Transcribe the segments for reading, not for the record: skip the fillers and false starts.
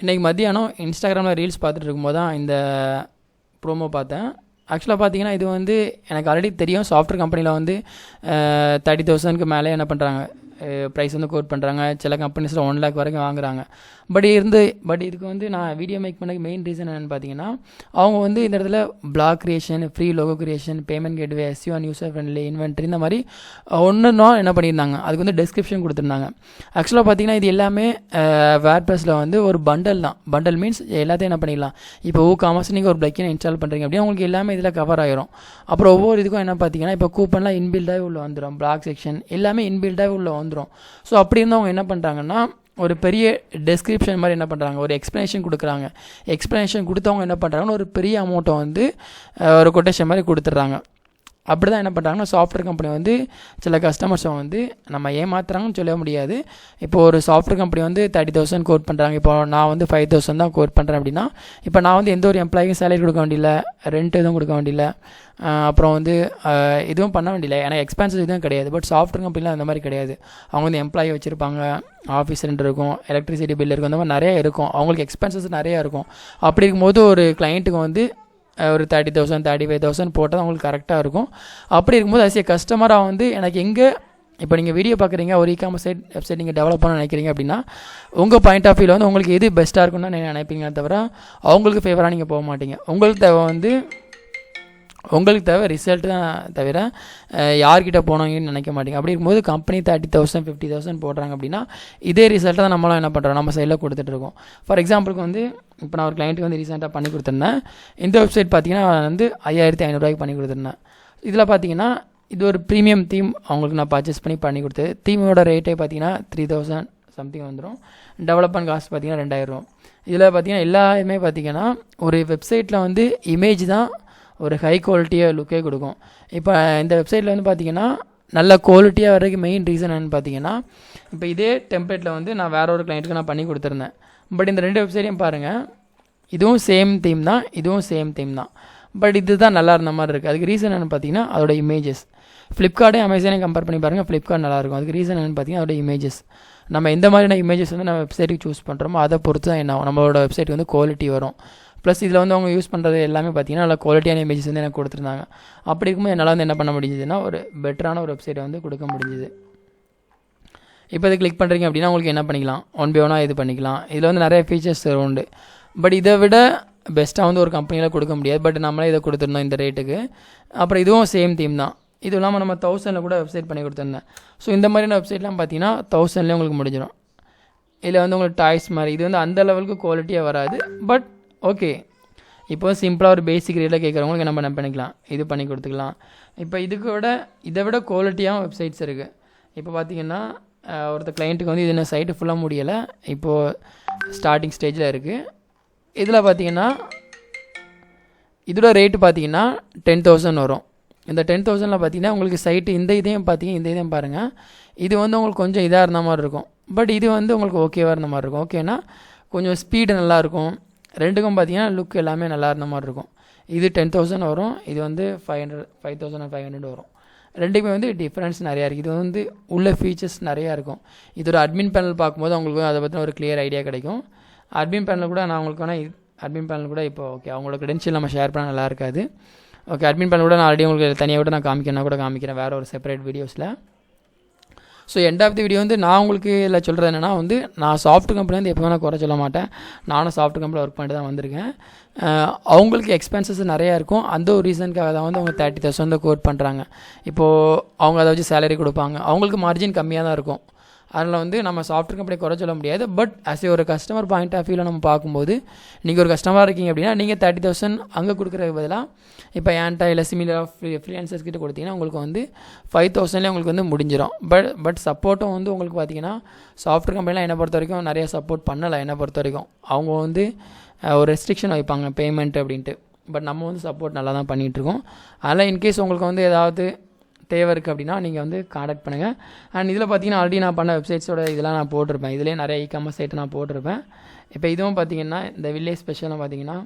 இன்றைக்கி மத்தியானம் இன்ஸ்டாகிராமில் ரீல்ஸ் பார்த்துட்டு இருக்கும்போது தான் இந்த ப்ரோமோ பார்த்தேன். ஆக்சுவலாக பார்த்தீங்கன்னா இது வந்து எனக்கு ஆல்ரெடி தெரியும். சாஃப்ட்வேர் கம்பெனியில் வந்து 30,000க்கு மேலே என்ன பண்ணுறாங்க, ப்ரைஸ் வந்து கோட் பண்ணுறாங்க. சில கம்பெனிஸில் 1 lakh வரைக்கும் வாங்குறாங்க. பட் இதுக்கு வந்து நான் வீடியோ மேக் பண்ண மெயின் ரீசன் என்னென்னு பார்த்தீங்கன்னா, அவங்க வந்து இந்த இடத்துல blog creation, free logo creation, payment gateway, SEO and user friendly, inventory, இந்த மாதிரி ஒன்றுன்னா என்ன பண்ணியிருந்தாங்க, அதுக்கு வந்து டெஸ்கிரிப்ஷன் கொடுத்துருந்தாங்க. ஆக்சுவலாக பார்த்தீங்கன்னா இது எல்லாமே வேர்ட்ப்ரெஸில் வந்து ஒரு பண்டல் தான். பண்டல் மீன்ஸ் எல்லாத்தையும் என்ன பண்ணிடலாம். இப்போ காமர்ஸ் நீங்கள் ஒரு பிளக்கினை இன்ஸ்டால் பண்ணுறீங்க அப்படின்னா உங்களுக்கு எல்லாமே இதில் கவர் ஆகிரும். அப்புறம் ஒவ்வொரு இதுக்கும் என்ன பார்த்தீங்கன்னா, இப்போ கூப்பன்லாம் இன்பில்டாகவே உள்ள வந்துடும். பிளாக் செக்ஷன் எல்லாமே இன்பில்டாகவே உள்ள வந்துடும். ஸோ அப்படி இருந்தால் அவங்க என்ன பண்ணுறாங்கன்னா, ஒரு பெரிய டெஸ்கிரிப்ஷன் மாதிரி என்ன பண்ணுறாங்க, ஒரு எக்ஸ்ப்ளனேஷன் கொடுக்குறாங்க. எக்ஸ்ப்ளனேஷன் கொடுத்தவங்க என்ன பண்ணுறாங்கன்னா, ஒரு பெரிய அமௌண்ட்டை வந்து ஒரு கொட்டேஷன் மாதிரி கொடுத்துட்றாங்க. அப்படி தான் என்ன பண்ணுறாங்கன்னா, சாஃப்ட்வேர் கம்பெனி வந்து சில கஸ்டமர்ஸை வந்து நம்ம ஏமாத்துறாங்கன்னு சொல்ல முடியாது. இப்போ ஒரு சாஃப்ட்வேர் கம்பெனி வந்து 30,000 கோட் பண்ணுறாங்க. இப்போ நான் வந்து 5,000 தான் கோட் பண்ணுறேன் அப்படின்னா, இப்போ நான் வந்து எந்த ஒரு எம்ப்ளாய்க்கும் சேலரி கொடுக்க வேண்டியில்ல, ரெண்ட் எதுவும் கொடுக்க வேண்டியில்ல, அப்புறம் வந்து எதுவும் பண்ண வேண்டியில்லை. ஏன்னா எக்ஸ்பென்சஸ் எதுவும் கிடையாது. பட் சாஃப்ட்வேர் கம்பெனிலாம் அந்த மாதிரி கிடையாது. அவங்க வந்து எம்ப்ளாயி வச்சுருப்பாங்க, ஆஃபீஸ் ரெண்ட் இருக்கும், எலக்ட்ரிசிட்டி பில் இருக்கும், அந்த மாதிரி நிறையா இருக்கும். அவங்களுக்கு எக்ஸ்பென்சஸ் நிறையா இருக்கும். அப்படி இருக்கும்போது ஒரு கிளைண்ட்டுக்கு வந்து ஒரு 30,000 35,000 போட்டால் தான் உங்களுக்கு கரெக்டாக இருக்கும். அப்படி இருக்கும்போது அஸ் ஏ கஸ்டமராக வந்து எனக்கு எங்கே, இப்போ நீங்கள் வீடியோ பார்க்குறீங்க, ஒரு இகாமர்ஸ் வெப்சைட் நீங்கள் டெவலப் பண்ண நினைக்கிறீங்க அப்படின்னா, உங்கள் பாயிண்ட் ஆஃப் வியூவில் வந்து உங்களுக்கு எது பெஸ்ட்டாக இருக்குன்னு நீங்கள் நினைப்பீங்க, தவிர அவங்களுக்கு ஃபேவராக நீங்கள் போக மாட்டீங்க. உங்களுக்கு தேவை ரிசல்ட் தான் தவிர யார்கிட்ட போனவங்கன்னு நினைக்க மாட்டீங்க. அப்படி இருக்கும்போது கம்பெனி 30,000 50,000 போடுறாங்க அப்படின்னா இதே ரிசல்ட்டை தான் நம்மளாம் என்ன பண்ணுறோம், நம்ம சைடில் கொடுத்துட்ருக்கோம். ஃபார் எக்ஸாம்பிளுக்கு வந்து இப்போ நான் ஒரு கிளைண்ட்டுக்கு வந்து ரீசெண்டாக பண்ணி கொடுத்துருந்தேன். இந்த வெப்சைட் பார்த்தீங்கன்னா வந்து 5,500 பண்ணி கொடுத்துருந்தேன். இதில் பார்த்தீங்கன்னா இது ஒரு ப்ரீமியம் தீம் அவங்களுக்கு நான் பர்ச்சேஸ் பண்ணி கொடுத்து, தீமோட ரேட்டே பார்த்தீங்கன்னா 3,000 சம்திங் வந்துடும். டெவலப்மெண்ட் காஸ்ட் பார்த்தீங்கன்னா 2,000. இதில் பார்த்தீங்கன்னா எல்லாமே பார்த்தீங்கன்னா ஒரு வெப்சைட்டில் வந்து இமேஜ் தான் ஒரு ஹை குவாலிட்டியாக லுக்கே கொடுக்கும். இப்போ இந்த வெப்சைட்டில் வந்து பார்த்திங்கன்னா நல்ல குவாலிட்டியாக வர்றதுக்கு மெயின் ரீசன் என்னென்னு பார்த்தீங்கன்னா, இப்போ இதே டெம்ப்ளேட்டில் வந்து நான் வேற ஒரு கிளைண்ட்டுக்கு நான் பண்ணி கொடுத்துருந்தேன். பட் இந்த 2 வெப்சைட்டையும் பாருங்கள், இதுவும் சேம் தீம் தான், இதுவும் சேம் தீம் தான். பட் இது தான் நல்லா இருந்த மாதிரி இருக்குது. அதுக்கு ரீசன் என்னென்னு பார்த்தீங்கன்னா அதோட இமேஜஸ். ஃப்ளிப்கார்ட்டையும் அமேசானையும் கம்பேர் பண்ணி பாருங்கள், ஃப்ளிப்கார்ட் நல்லாயிருக்கும். அதுக்கு ரீசன் என்னென்னு பார்த்தீங்கன்னா அதோட இமேஜஸ். நம்ம எந்த மாதிரியான இமேஜஸ் வந்து நம்ம வெப்சைட்டுக்கு சூஸ் பண்ணுறோமோ அதை பொறுத்து தான் என்ன ஆகும், நம்மளோட வெப்சைட் வந்து குவாலிட்டி வரும். ப்ளஸ் இதில் வந்து அவங்க யூஸ் பண்ணுறது எல்லாமே பார்த்தீங்கன்னா நல்லா குவாலிட்டியான இமேஜஸ் வந்து எனக்கு கொடுத்துருந்தாங்க. அப்படி இருக்கும்போது என்னால் வந்து என்ன பண்ண முடிஞ்சதுன்னா ஒரு பெட்டரான ஒரு வெப்சைட்டை வந்து கொடுக்க முடிஞ்சுது. இப்போ இது கிளிக் பண்ணுறீங்க அப்படின்னா உங்களுக்கு என்ன பண்ணிக்கலாம், 1 by 1 இது பண்ணிக்கலாம். இதில் வந்து நிறைய ஃபீச்சர்ஸ் உண்டு. பட் இதை விட பெஸ்ட்டாக வந்து ஒரு கம்பெனியில் கொடுக்க முடியாது. பட் நம்மளே இதை கொடுத்துருந்தோம் இந்த ரேட்டுக்கு. அப்புறம் இதுவும் சேம் தீம் தான். இது இல்லாமல் நம்ம 1000 கூட வெப்சைட் பண்ணி கொடுத்துருந்தேன். ஸோ இந்த மாதிரியான வெப்சைட்லாம் பார்த்தீங்கன்னா 1000 உங்களுக்கு முடிஞ்சிடும். இதில் வந்து உங்களுக்கு டாய்ஸ் மாதிரி இது வந்து அந்த லெவலுக்கு குவாலிட்டியாக வராது. பட் ஓகே, இப்போ சிம்பிளாக ஒரு பேசிக் ரேட்டில் கேட்குறவங்களுக்கு நம்ம என்ன பண்ணிக்கலாம், இது பண்ணி கொடுத்துக்கலாம். இப்போ இதை விட குவாலிட்டியாக வெப்சைட்ஸ் இருக்குது. இப்போ பார்த்தீங்கன்னா ஒருத்தர் கிளைண்ட்டுக்கு வந்து இது என்ன சைட்டு ஃபுல்லாக முடியலை, இப்போது ஸ்டார்டிங் ஸ்டேஜில் இருக்குது. இதில் பார்த்தீங்கன்னா இதோட ரேட்டு பார்த்தீங்கன்னா 10,000 வரும். இந்த 10,000ல் பார்த்தீங்கன்னா உங்களுக்கு சைட்டு இந்த இதையும் பாருங்கள். இது வந்து உங்களுக்கு கொஞ்சம் இதாக இருந்த மாதிரி இருக்கும். பட் இது வந்து உங்களுக்கு ஓகேவாக இருந்த மாதிரி இருக்கும். ஓகேனா கொஞ்சம் ஸ்பீடு நல்லாயிருக்கும். ரெண்டுக்கும் பார்த்தீங்கன்னா லுக் எல்லாமே நல்லா இருந்த மாதிரி இருக்கும். இது 10,000 வரும், இது வந்து 5,500 வரும். ரெண்டுக்குமே வந்து டிஃப்ரென்ஸ் நிறையா இருக்குது. இது வந்து உள்ள ஃபீச்சர்ஸ் நிறையா இருக்கும். இதோட அட்மின் பேனல் பார்க்கும்போது உங்களுக்கு அதை பற்றின ஒரு கிளியர் ஐடியா கிடைக்கும். அட்மின் பேனல் கூட நான் உங்களுக்கு வேணால் அட்மின் பேனல் கூட இப்போ ஓகே அவங்களோட க்ரெடென்ஷியல் நம்ம ஷேர் பண்ணால் நல்லா இருக்காது. ஓகே, அட்மின் பேனல் கூட நான் ஆல்ரெடி உங்களுக்கு தனியாக கூட நான் காமிக்கிறேன் வேறு ஒரு செப்பரேட் வீடியோஸில். So end of the video வந்து நான் உங்களுக்கு இல்லை சொல்கிறது என்னென்னா வந்து நான் சாஃப்ட்வேர் கம்பெனி வந்து எப்போவுமே நான் குறை சொல்ல மாட்டேன். நானும் சாஃப்ட்வேர் கம்பெனியில் ஒர்க் பண்ணிட்டு தான் வந்திருக்கேன். அவங்களுக்கு எக்ஸ்பென்சஸ் நிறையா இருக்கும். அந்த ஒரு ரீசனுக்காக தான் வந்து அவங்க 30,000 கோட் பண்ணுறாங்க. இப்போது அவங்க அதை வச்சு சேலரி கொடுப்பாங்க, அவங்களுக்கு மார்ஜின் கம்மியாக தான் இருக்கும். அதில் வந்து நம்ம சாஃப்ட்வேர் கம்பெனி குறை சொல்ல முடியாது. பட் ஆஸ் ஏ ஒரு கஸ்டமர் பாயிண்ட் ஆஃப் வியூவில் நம்ம பார்க்கும்போது, நீங்கள் ஒரு கஸ்டமராக இருக்கீங்க அப்படின்னா நீங்கள் 30,000 அங்கே கொடுக்குறதுக்கு பதிலாக இப்போ ஏன்டா இல்லை சிமிலர் ஃப்ரீலான்சர்ஸ் கிட்ட கொடுத்தீங்கன்னா உங்களுக்கு வந்து 5,000 உங்களுக்கு வந்து முடிஞ்சிடும். பட் சப்போர்ட்டும் வந்து உங்களுக்கு பார்த்தீங்கன்னா சாஃப்ட்வேர் கம்பெனிலாம் என்னை பொறுத்த வரைக்கும் நிறைய சப்போர்ட் பண்ணலை. என்னை பொறுத்த வரைக்கும் அவங்க வந்து ஒரு ரெஸ்ட்ரிக்ஷன் வைப்பாங்க பேமெண்ட் அப்படின்ட்டு. பட் நம்ம வந்து சப்போர்ட் நல்லா தான் பண்ணிகிட்ருக்கோம். அதனால் இன்கேஸ் உங்களுக்கு வந்து ஏதாவது தேவை இருக்குது அப்படின்னா நீங்கள் வந்து காண்டாக்ட் பண்ணுங்கள். அண்ட் இதில் பார்த்தீங்கன்னா ஆல்ரெடி நான் பண்ண வெப்சைட்ஸோட இதெல்லாம் நான் போட்டிருப்பேன். இதிலே நிறைய இகாமர்ஸ் சைட்டு நான் போட்டிருப்பேன். இப்போ இதுவும் பார்த்தீங்கன்னா இந்த வில்லேஜ் ஸ்பெஷலாக பார்த்தீங்கன்னா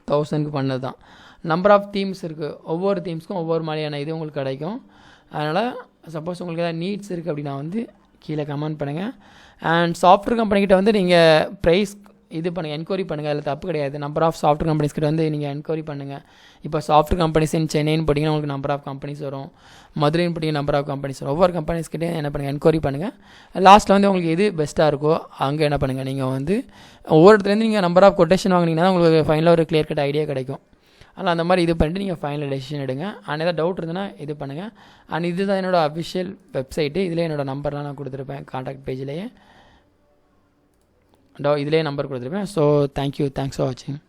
1000க்கு பண்ணது தான். நம்பர் ஆஃப் தீம்ஸ் இருக்குது. ஒவ்வொரு தீம்ஸ்க்கும் ஒவ்வொரு மாதிரியான இது உங்களுக்கு கிடைக்கும். அதனால் சப்போஸ் உங்களுக்கு ஏதாவது நீட்ஸ் இருக்குது அப்படின்னா வந்து கீழே கமெண்ட் பண்ணுங்கள். அண்ட் சாஃப்ட்வேர் கம்பெனிக்கிட்ட வந்து நீங்கள் ப்ரைஸ் இது பண்ணுங்கள், என்கொயரி பண்ணுங்கள். அதில் தப்பு கிடையாது. நம்பர் ஆஃப் சாஃப்ட்வேர் கம்பெனிஸ் கிட்ட வந்து நீங்கள் என்கொயரி பண்ணுங்கள். இப்போ சாஃப்ட்வேர் கம்பெனிஸ் இன் சென்னைன்னு போட்டிங்கன்னா உங்களுக்கு நம்பர் ஆஃப் கம்பெனிஸ் வரும், மதுரைன்னு போட்டிங்கன்னா நம்பர் ஆஃப் கம்பெனிஸ் வரும். ஒவ்வொரு கம்பெனிஸ்கிட்டே என்ன பண்ணுங்கள், என்கொயரி பண்ணுங்கள். லாஸ்ட்டில் வந்து உங்களுக்கு எது பெஸ்ட்டாக இருக்கோ அங்கே என்ன பண்ணுங்கள், நீங்கள் வந்து ஒவ்வொருத்தலேருந்து நீங்கள் நம்பர் ஆஃப் கொட்டேஷன் வாங்கினீங்கன்னா உங்களுக்கு ஃபைனலாக ஒரு கிளியர் கட் ஐடியா கிடைக்கும். அதனால் அந்த மாதிரி இது பண்ணிட்டு நீங்கள் ஃபைனல் டெசிஷன் எடுங்க. அண்ட் ஏதாவது டவுட் இருந்ததுன்னா இது பண்ணுங்கள். அண்ட் இதுதான் என்னோடய அஃபிஷியல் வெப்சைட்டு. இதில் என்னோடய நம்பர்லாம் நான் கொடுத்துருப்பேன் கான்டாக்ட் பேஜ்லேயே. இதிலே நம்பர் கொடுத்துருப்பேன். ஸோ தேங்க்யூ, தேங்க்ஸ் ஃபார் வாட்சிங்.